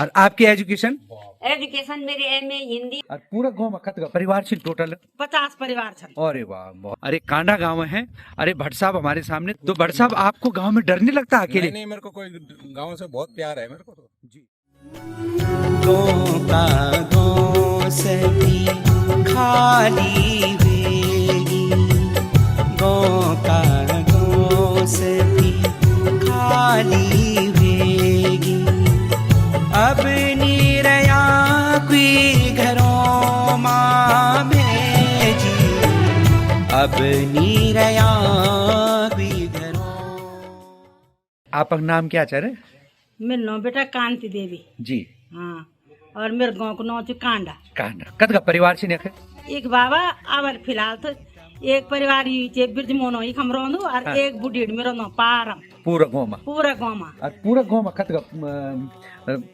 और आपकी education? Education मेरी एमए हिंदी। और पूरा गांव में कत परिवार छे टोटल? 50 परिवार छन। अरे वाह, बहुत। अरे कांडा गांव है। अरे भट्ट साहब हमारे सामने। तो भट्ट साहब आपको गांव में डर नहीं लगता अकेले? नहीं, मेरे को कोई गांव से बहुत प्यार है मेरे को तो जी। खाली वेगी खाली वेगी अब निरया कोई घरों माँ भेजी अब निरया कोई घरों। आपका नाम क्या चाह रहे? मेरा नाम बेटा कांति देवी। जी। हाँ, और मेरे गांव को नाम कांडा। कांडा कत का परिवार छे नेखे? एक बाबा अब फिलहाल तो एक परिवार ये ब्रज मोनो ही हम रोंदु और हाँ। एक बुढ़ी मेरो नाम पारम। पूरा गांव में? पूरा गांव में। और पूरा गांव में कत का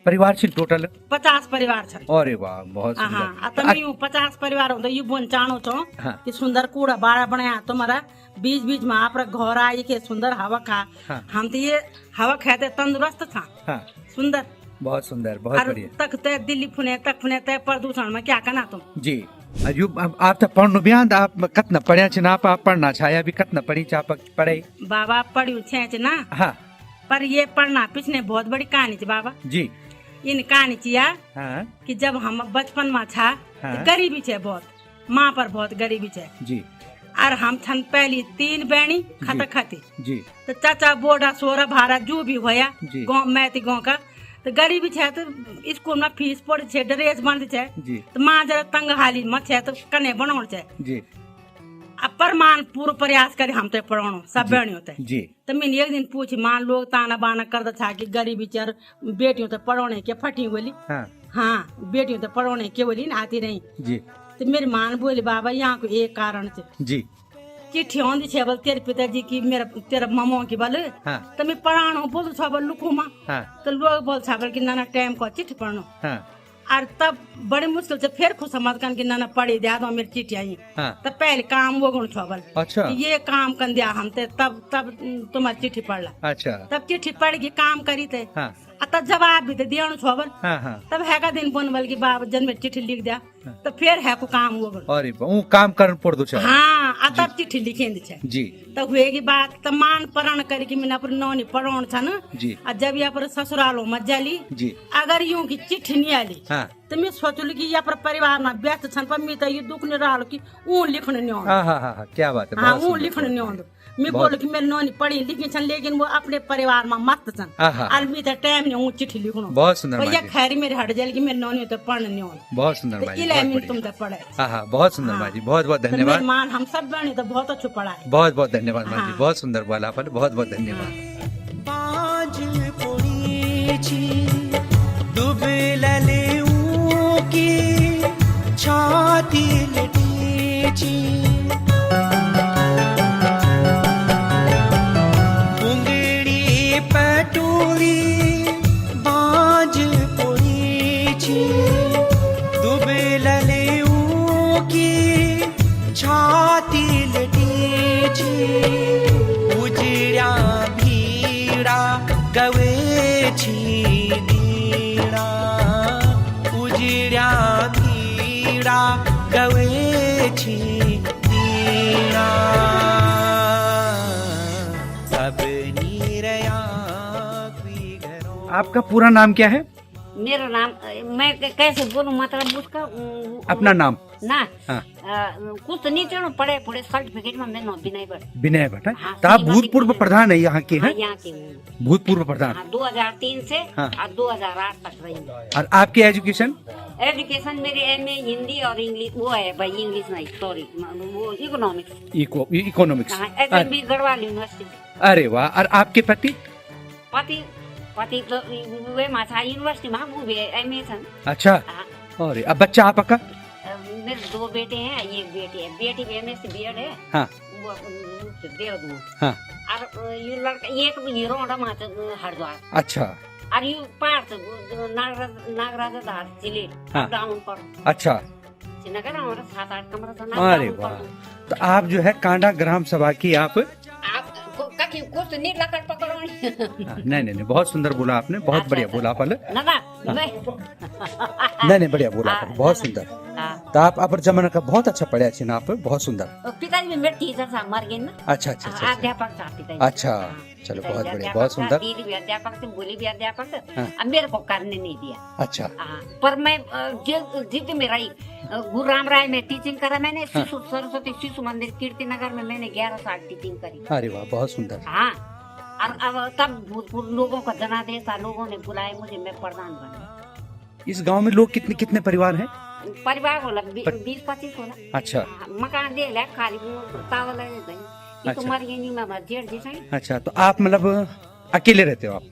परिवार छे टोटल? 50 परिवार छन। अरे वाह, बहुत हाँ, सुंदर। तमी 50 परिवार होता ये बोन चाणो छो हाँ। कि सुंदर कूड़ा बाड़ा बनाया तुम्हारा बीच बीच में आप घर आई के सुंदर हवा खा। हाँ। हम तो ये हवा खाते तंदुरुस्त था। हाँ। सुंदर, बहुत सुंदर, बहुत बढ़िया। तक तय दिल्ली फुने तक फुने तय प्रदूषण में क्या करना तुम? जी। अयुब आप तो पढ़नो बयान आप कतना पढ़िया छ ना? आप पढ़ना छाया भी कतना पढ़ी चाप पढ़े? बाबा पढ़ी छे ना। हाँ। पर ये पढ़ना पिछने बहुत बड़ी कहानी थी बाबा जी। इन कहानी चिया हाँ। कि जब हम बचपन में था हाँ। तो गरीबी छे बहुत, माँ पर बहुत गरीबी छे। जी। और हम छन पहली 3 बहनी खत खाती। जी। तो चाचा बोड़ा सोरा भाड़ा जो भी होया जी। गाँव मैती गाँव का तो गरीबी छे तो स्कूल में फीस पड़ छे ड्रेस बंद छे जी। तो माँ जरा तंग हाली में छे तो कने बनाउन छे। जी। अब परमान पूरा प्रयास करे हम तो पढ़ानो सब बहनी होते जी। तो मैंने एक दिन पूछी माँ लोग ताना बाना कर था कि गरीबी चर बेटियों तो पढ़ाने के फटी बोली। हाँ। हाँ, बेटियों तो पढ़ाने के बोली ना आती रही। जी। तो मेरी माँ ने बोली बाबा यहाँ को एक कारण से जी। चिट्ठी आंदी छे बोल तेरे पिताजी की मेरा तेरा मामा की बोल। हाँ। तो मैं पढ़ानो बोल छा बोल लुखू माँ। हाँ। तो लोग बोल छा बोल कि नाना टाइम को चिट्ठी पढ़नो। हाँ। और तब बड़ी मुश्किल से फिर खुश समझ कर कि नाना पढ़ी दिया दो मेरी चिट्ठी आई। हाँ। तब पहले काम वो गुण छा बोल। अच्छा। कि ये काम कर दिया हम ते तब तुम्हारी चिट्ठी पढ़ ला। अच्छा। तब चिट्ठी पढ़ के काम करी थे। हाँ। तब जवाब भी दे दिया छा बोल। हाँ। हाँ। तब है का दिन बोल बोल की बाबा जन में चिट्ठी लिख दिया तो फिर है को काम वो बोल। अरे वो काम करन पड़ दो चाहे। हाँ, तब चिट्ठी लिखे छे। जी। तब हुए की बात तब मान पढ़न करी कि मैंने अपनी नौनी पढ़ाउन छ न। जी। और जब यहाँ पर ससुरालों में जली जी। अगर यूं की चिट्ठी नहीं आली हाँ। तो मैं सोचलू कि यहाँ पर परिवार में व्यस्त छन पर मैं तो ये दुख नहीं रहा कि ऊँ लिखने नहीं आउंद। हाँ। हाँ। हाँ। क्या बात है। हाँ, बहुत ऊँ सुंदर, लिखने नहीं आउंद। मैं बहुत- बोलू कि मेरी नौनी पढ़ी लिखी छन लेकिन वो अपने परिवार में मस्त छन। हाँ। और मैं तो टाइम नहीं ऊँ चिट्ठी लिखनो। बहुत सुंदर भैया माँ जी। खैरी मेरे हट जल की मेरी नौनी तो पढ़ने नहीं आउंद। बहुत सुंदर तो माँ जी, इलाय बहुत मैं तुम बढ़िया। तो पढ़े। हाँ। हाँ। बहुत सुंदर माँ जी, बहुत बहुत तो धन्यवाद। मेरी मान हम सब बहनी तो बहुत अच्छा पढ़ा है। बहुत बहुत धन्यवाद माँ जी, हाँ। बहुत सुंदर बोला आपने, बहुत बहुत धन्यवाद। बाज पोड़ीची दुबलले की छाती लटीची उंगड़ी पटोरी बाज पोड़ीची दुबलले की छाती लटीची उजड़ा भीड़ा गवे छीड़ा उजड़ा भीड़ा गवे छीड़ा सब नीरया कोई घरों। आपका पूरा नाम क्या है? मेरा नाम मैं कैसे बोलूं मतलब उसका अपना नाम? ना हाँ। कुछ नहीं चलो पढ़े पढ़े सर्टिफिकेट में मैं विनय भट्ट। विनय भट्ट है? हाँ, तो आप श्रीमती भूतपूर्व विनय प्रधान है यहाँ के? हैं यहाँ की हूँ। भूतपूर्व प्रधान। हाँ, 2003 से हाँ। और 2008 तक रही हूँ। और आपकी एजुकेशन? एजुकेशन मेरी एमए हिंदी और इंग्लिश वो है भाई इंग्लिश नहीं सॉरी वो economics. Economics. HMB Garhwal university. अरे वाह। और आपके पति? पति तो वे माछा यूनिवर्सिटी में वो भी एमए छन। अच्छा। हाँ। अरे अब बच्चा आपका? मेरे 2 बेटे हैं, एक बेटी है। बेटी एमएससी बीएड है। हाँ। वो देहरादून। हाँ। और ये लड़का एक हीरो हरिद्वार। अच्छा। और ये पार्थ नागराजा धार जिले हाँ। डाउन पर। अच्छा। श्रीनगर हमारा 7-8 कमरा था। अरे वाह। तो आप जो है कांडा ग्राम सभा की आप आप बाकी कुछ नहीं लकड़ पकड़ोनी नहीं नहीं नहीं, बहुत सुंदर बोला आपने, बहुत बढ़िया बोला आप। ना मैं नहीं नहीं, बढ़िया बोला आपने, बहुत सुंदर। तो आप जमाना का बहुत अच्छा पढ़े अच्छे ना आप, बहुत सुंदर। पिताजी भी मेरे टीचर साहब मर गए ना। अच्छा अच्छा अच्छा अच्छा, अध्यापक साहब पिताजी। अच्छा चलो बहुत बढ़िया, बहुत सुंदर। दीदी भी अध्यापक थे, बोली भी अध्यापक थे। हाँ। अब मेरे को करने नहीं दिया। अच्छा पर मैं जिद में रही। गुरु राम राय में टीचिंग करा मैंने। शिशु सरस्वती शिशु मंदिर कीर्ति नगर में मैंने 11 साल टीचिंग करी। अरे वाह, बहुत सुंदर। हाँ, और अब तब भूतपूर्व लोगों का जनादेश था, लोगों ने बुलाए मुझे, मैं प्रधान बनी। इस गांव में लोग कितने कितने परिवार हैं? परिवार होला 20-25 होला। अच्छा मकान दे ला खाली तावल है तो अच्छा। मर गई नहीं, मैं जेठ जी सही। अच्छा, तो आप मतलब अकेले रहते हो आप?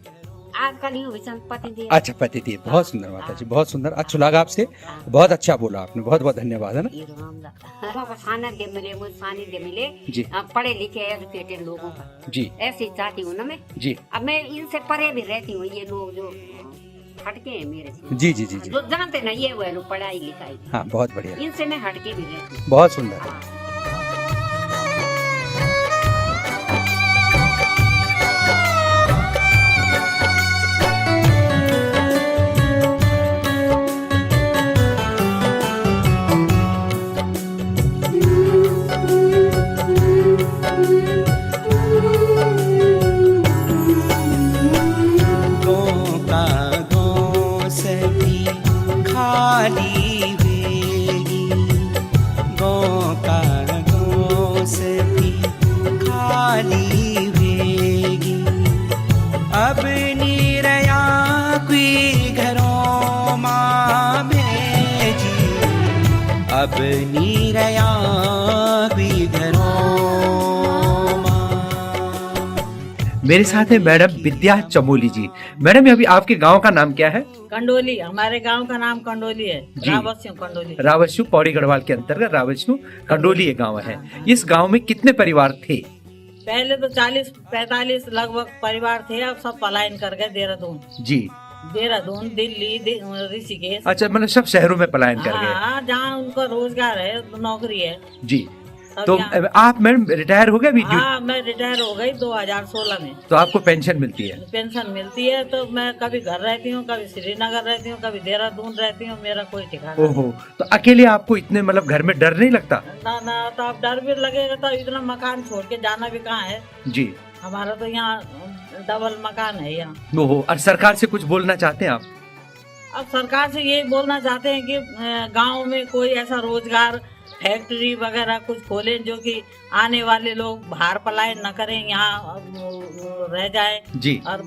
आजकल ही पति दे। अच्छा, पति थी। बहुत सुंदर माता जी, बहुत सुंदर। अच्छा लगा आपसे, बहुत अच्छा बोला आपने, बहुत बहुत धन्यवाद है ना सानिध्य मिले, मुझे सानिध्य मिले जी। पढ़े लिखे एजुकेटेड लोगों का जी ऐसे ही चाहती हूँ ना मैं जी। अब मैं इनसे परे भी रहती हूँ। ये लोग जो हटके हैं मेरे से, जी जी जी जी, जो जानते ना ये वो लोग पढ़ाई लिखाई, हाँ बहुत बढ़िया, इनसे मैं हटके भी रहती हूँ। बहुत सुंदर। अब निरया कोई घरों माँ भेजी, अब निरया कोई घरों माँ। मेरे साथ है मैडम विद्या चमोली जी। मैडम अभी आपके गांव का नाम क्या है? कंडोली। हमारे गांव का नाम कंडोली है। जी। रावस्यू कंडोली। रावस्यू पौड़ी गढ़वाल के अंतर्गत रावस्यू कंडोली ये गांव है। इस गांव में कितने परिवार थे? पहले तो 40-45 लगभग परिवार थे, अब सब पलायन कर गए देहरादून। जी। देहरादून, दिल्ली, ऋषिकेश। अच्छा, मतलब सब शहरों में पलायन कर गए। हाँ, जहाँ उनका रोजगार है, नौकरी है। जी। तो आप मैडम रिटायर हो गए अभी? हाँ, मैं रिटायर हो गई 2016 में। तो आपको पेंशन मिलती है? पेंशन मिलती है। तो मैं कभी घर रहती हूँ, कभी श्रीनगर रहती हूँ, कभी देहरादून रहती हूँ, मेरा कोई ठिकाना। ओहो, तो अकेले आपको इतने मतलब घर में डर नहीं लगता? ना, तो अब डर भी लगेगा तो इतना मकान छोड़ के जाना भी कहाँ है जी। हमारा तो यहाँ डबल मकान है यहाँ। ओहो, और सरकार से कुछ बोलना चाहते हैं आप? अब सरकार से यही बोलना चाहते हैं कि गांव में कोई ऐसा रोजगार फैक्ट्री वगैरह कुछ खोले जो कि आने वाले लोग बाहर पलायन न करें, यहाँ रह जाए जी। और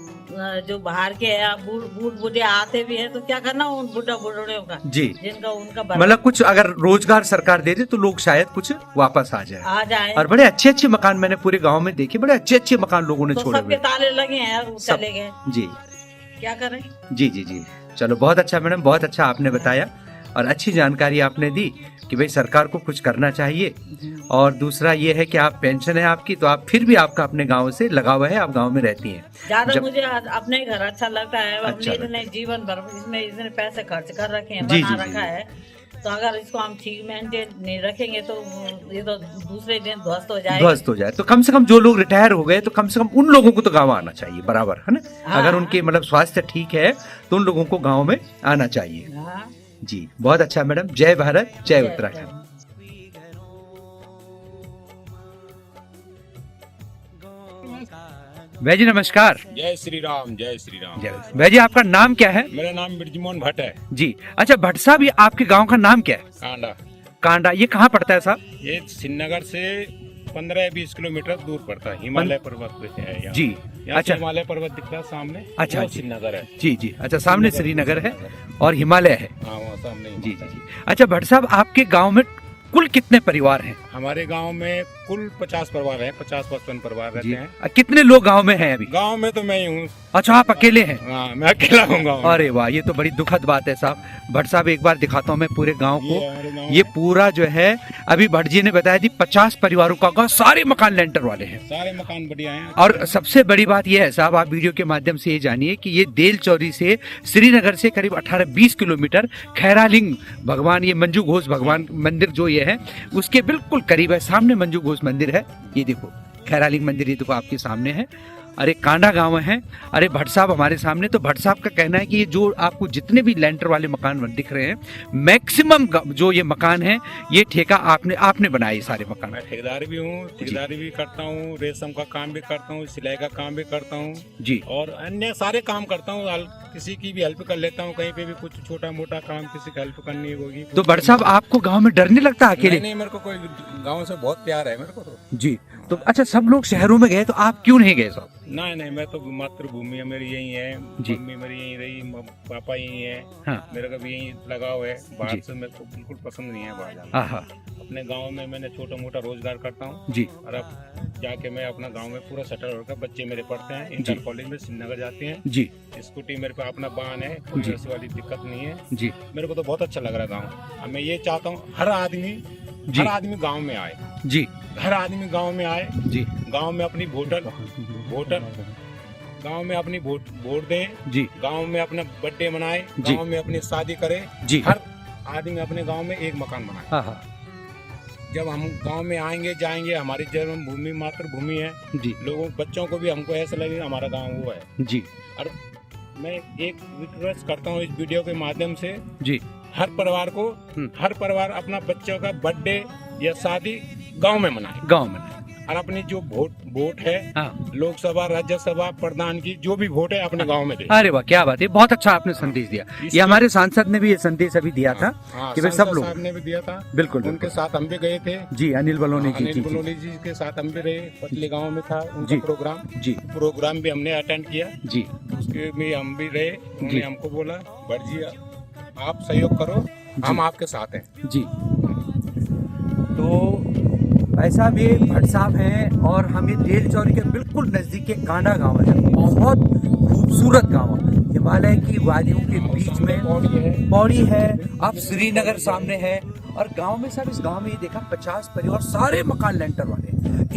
जो बाहर के हैं बूढ़ बूढ़े आते भी हैं तो क्या करना उन बूढ़ों का जी, जिनका उनका मतलब कुछ अगर रोजगार सरकार दे दे तो लोग शायद कुछ वापस आ जाए। और बड़े अच्छे अच्छे मकान मैंने पूरे गाँव में देखे, बड़े अच्छे अच्छे मकान लोगों ने तो छोड़े सबके ताले लगे हैं, चले गए जी। क्या करें? जी जी जी, चलो बहुत अच्छा मैडम, बहुत अच्छा आपने बताया और अच्छी जानकारी आपने दी कि भाई सरकार को कुछ करना चाहिए। और दूसरा ये है कि आप पेंशन है आपकी, तो आप फिर भी आपका अपने गांव से लगाव है, आप गांव में रहती हैं। ज्यादा मुझे अपने घर अच्छा लगता है। अच्छा इतने जीवन भर इसमें इतने पैसे खर्च कर रखे हैं, जी, बना जी, रखा है, तो अगर इसको हम ठीक मेंटेन नहीं रखेंगे तो ये तो दूसरे दिन ध्वस्त हो जाए। तो कम से कम जो लोग रिटायर हो गए तो कम से कम उन लोगों को तो गाँव आना चाहिए बराबर, है ना? हाँ। अगर उनके मतलब स्वास्थ्य ठीक है तो उन लोगों को गाँव में आना चाहिए। हाँ। जी, बहुत अच्छा मैडम। जय भारत, जय उत्तराखंड। भाई जी नमस्कार। जय श्री राम, जय श्री राम। भाई जी आपका नाम क्या है? मेरा नाम बिरजमोहन भट्ट है जी। अच्छा भट्ट साहब, ये आपके गांव का नाम क्या है? कांडा। कांडा, ये कहाँ पड़ता है साहब? ये श्रीनगर से 15-20 किलोमीटर दूर पड़ता है। हिमालय पर्वत पे है यहाँ। जी। यहाँ अच्छा, हिमालय पर्वत दिखता है सामने। अच्छा, वो जी। श्रीनगर है। जी जी। अच्छा, सामने श्रीनगर है और हिमालय है। हाँ, वहाँ सामने जी जी जी। अच्छा भट्ट साहब, आपके गांव में कुल कितने परिवार हैं? हमारे गांव में कुल 50 परिवार हैं, 50-55 परिवार रहते हैं। कितने लोग गांव में हैं अभी? गांव में तो मैं ही हूँ। अच्छा, आप अकेले हैं? हाँ, मैं अकेला हूँ गाँव में। अरे वाह, ये तो बड़ी दुखद बात है साहब। भट्ट साहब एक बार दिखाता हूँ मैं पूरे गांव को। हमारे गाँव ये पूरा जो है अभी भट्ट जी ने बताया थी 50 परिवारों का गाँव, सारे मकान लेंटर वाले हैं, सारे मकान बढ़िया हैं। और सबसे बड़ी बात यह है साहब, आप वीडियो के माध्यम से ये जानिए कि ये देल चौरी से श्रीनगर से करीब 18-20 किलोमीटर खैरालिंग भगवान, ये मंजू घोष भगवान मंदिर जो ये है उसके बिल्कुल करीब है। सामने मंजू घोष मंदिर है, ये देखो खैरालिंग मंदिर ये देखो आपके सामने है। अरे कांडा गांव है। अरे भट्ट साहब हमारे सामने, तो भट्ट साहब का कहना है कि ये जो आपको जितने भी लेंटर वाले मकान दिख रहे हैं, मैक्सिमम जो ये मकान है ये ठेका आपने बनाए सारे मकान। मैं ठेकेदार भी हूँ, ठेकेदारी भी करता हूँ, रेशम का काम भी करता हूँ, सिलाई का काम भी करता हूँ जी, और अन्य सारे काम करता हूँ। किसी की भी हेल्प कर लेता हूँ, कहीं पे भी कुछ छोटा मोटा काम किसी की हेल्प करनी होगी। तो भट्ट साहब आपको गांव में डर नहीं लगता अकेले? नहीं, मेरे को कोई गाँव से बहुत प्यार है मेरे को तो। जी, तो अच्छा सब लोग शहरों में गए तो आप क्यों नहीं गए साहब? नहीं, मैं तो मातृभूमि है मेरी यही है, जी। मम्मी मेरी यही रही, पापा यही है, हाँ। मेरे का भी यही लगाव है। बाहर जी। से मेरे को बिल्कुल पसंद नहीं है बाहर जाना। हाँ अपने गांव में मैंने छोटा मोटा रोजगार करता हूँ जी, और अब जाके मैं अपना गांव में पूरा सेटल होकर, बच्चे मेरे पढ़ते हैं, इंटर कॉलेज में श्रीनगर जाते हैं। जी स्कूटी मेरे पे अपना वाहन है, कोई जी। ऐसी वाली दिक्कत नहीं है। जी मेरे को तो बहुत अच्छा लग रहा है गाँव। अब मैं ये चाहता हूँ हर आदमी गाँव में आए, जी हर आदमी गाँव में आए, जी गाँव में अपनी वोट गांव में अपनी वोट दें, जी गांव में अपना बर्थडे मनाए, जी। गांव में अपनी शादी करे। जी। हर आदमी अपने गांव में एक मकान बनाए। हाँ जब हम गांव में आएंगे जाएंगे, हमारी जन्मभूमि मातृभूमि है, जी लोगों बच्चों को भी हमको ऐसा लगेगा हमारा गांव वो है। जी और मैं एक रिक्वेस्ट करता हूँ इस वीडियो के माध्यम से, जी हर परिवार अपना बच्चों का बर्थडे या शादी गांव में मनाए, गांव में। और अपनी जो वोट है हाँ। लोकसभा राज्यसभा प्रधान की जो भी वोट है अपने गांव में दे। अरे वाह क्या बात है, बहुत अच्छा आपने संदेश दिया। ये हमारे सांसद ने भी ये संदेश अभी दिया था कि भाई सब लोग, साहब ने भी दिया था, बिल्कुल उनके साथ हम भी गए थे। जी अनिल बलोनी जी अनिल बलोनी जी के साथ हम भी रहे, पतली गांव में था जी। उनका प्रोग्राम। जी प्रोग्राम भी हमने अटेंड किया, जी उसके भी हम भी रहे। जी। उन्होंने हमको बोला भट्ट जी आप सहयोग करो, हम आपके साथ हैं। जी। तो ऐसा भी भट्ट साहब हैं और हम ये देल चौरी के बिल्कुल नजदीक के कांडा गांव है, बहुत खूबसूरत गांव है, हिमालय की वादियों के बीच में पौड़ी है। अब श्रीनगर सामने है और गांव में सब, इस गांव में ये देखा 50 परिवार, सारे मकान लेंटर वाले,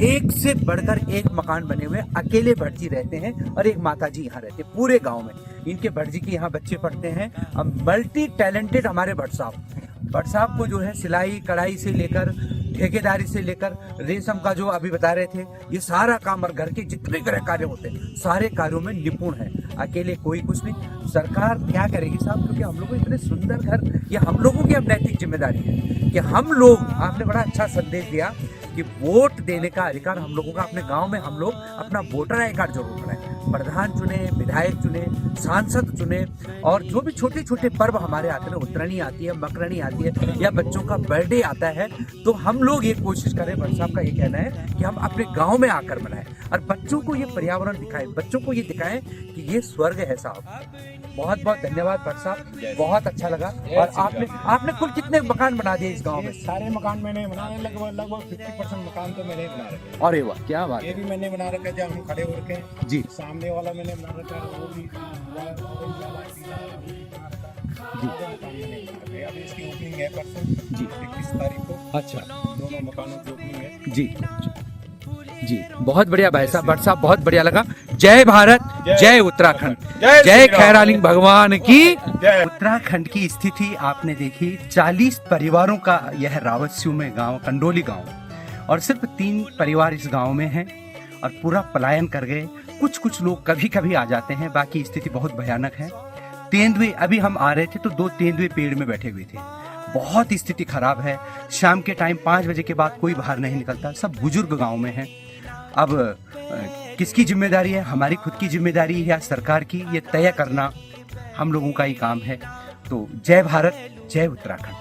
एक से बढ़कर एक मकान बने हुए। अकेले भट्ट जी रहते हैं और एक माता जी यहाँ रहते हैं पूरे गांव में। इनके भट्ट जी के यहाँ बच्चे पढ़ते हैं। अब मल्टी टैलेंटेड हमारे भट्ट साहब को जो है सिलाई कढ़ाई से लेकर ठेकेदारी से लेकर रेशम का जो अभी बता रहे थे, ये सारा काम और घर के जितने गृह कार्य होते हैं सारे कार्यों में निपुण है। अकेले कोई कुछ नहीं। सरकार क्या करेगी साहब, क्योंकि हम लोगों को इतने सुंदर घर, ये हम लोगों की अब नैतिक जिम्मेदारी है कि हम लोग, आपने बड़ा अच्छा संदेश दिया कि वोट देने का अधिकार हम लोगों का, अपने गांव में हम लोग अपना वोटर आई कार्ड जरूर बनाएं, प्रधान चुने, विधायक चुने, सांसद चुने, और जो भी छोटे छोटे पर्व हमारे आते हैं, उत्तरायणी आती है, मकरानी आती है, या बच्चों का बर्थडे आता है, तो हम लोग ये कोशिश करें, भट्ट साहब का ये कहना है कि हम अपने गांव में आकर मनाएं और बच्चों को ये पर्यावरण दिखाएं, बच्चों को ये दिखाएं कि ये स्वर्ग है साहब। बहुत बहुत धन्यवाद भट्ट साहब, बहुत अच्छा लगा। और आपने कुल कितने मकान बना दिए इस गांव में? सारे मकान मैंने बनाने लगभग 50% मकान तो मैंने बना रखे। अरे वाह क्या बात ये है। भी मैंने बना रखा है, जब हम खड़े हो रखे हैं। जी सामने वाला मैंने बना रखा है, वो भी जी। अभी इसकी ओपनिंग है परसों जी 21 तारीख को। अच्छा, दोनों मकानों की ओपनिंग है जी जी, बहुत बढ़िया भाई साहब, भट्ट साहब बहुत बढ़िया लगा। जय भारत, जय उत्तराखंड, जय खैरालिंग भगवान की। उत्तराखंड की स्थिति आपने देखी। 40 परिवारों का यह रावतस्यू में गांव, कंडोली गांव, और सिर्फ 3 परिवार इस गांव में हैं और पूरा पलायन कर गए। कुछ लोग कभी कभी आ जाते हैं, बाकी स्थिति बहुत भयानक है। तेंदुए, अभी हम आ रहे थे तो 2 तेंदुए पेड़ में बैठे हुए थे। बहुत स्थिति खराब है। शाम के टाइम 5 बजे के बाद कोई बाहर नहीं निकलता, सब बुजुर्ग गांव में हैं। अब किसकी जिम्मेदारी है, हमारी खुद की जिम्मेदारी है या सरकार की, ये तय करना हम लोगों का ही काम है। तो जय भारत, जय उत्तराखंड।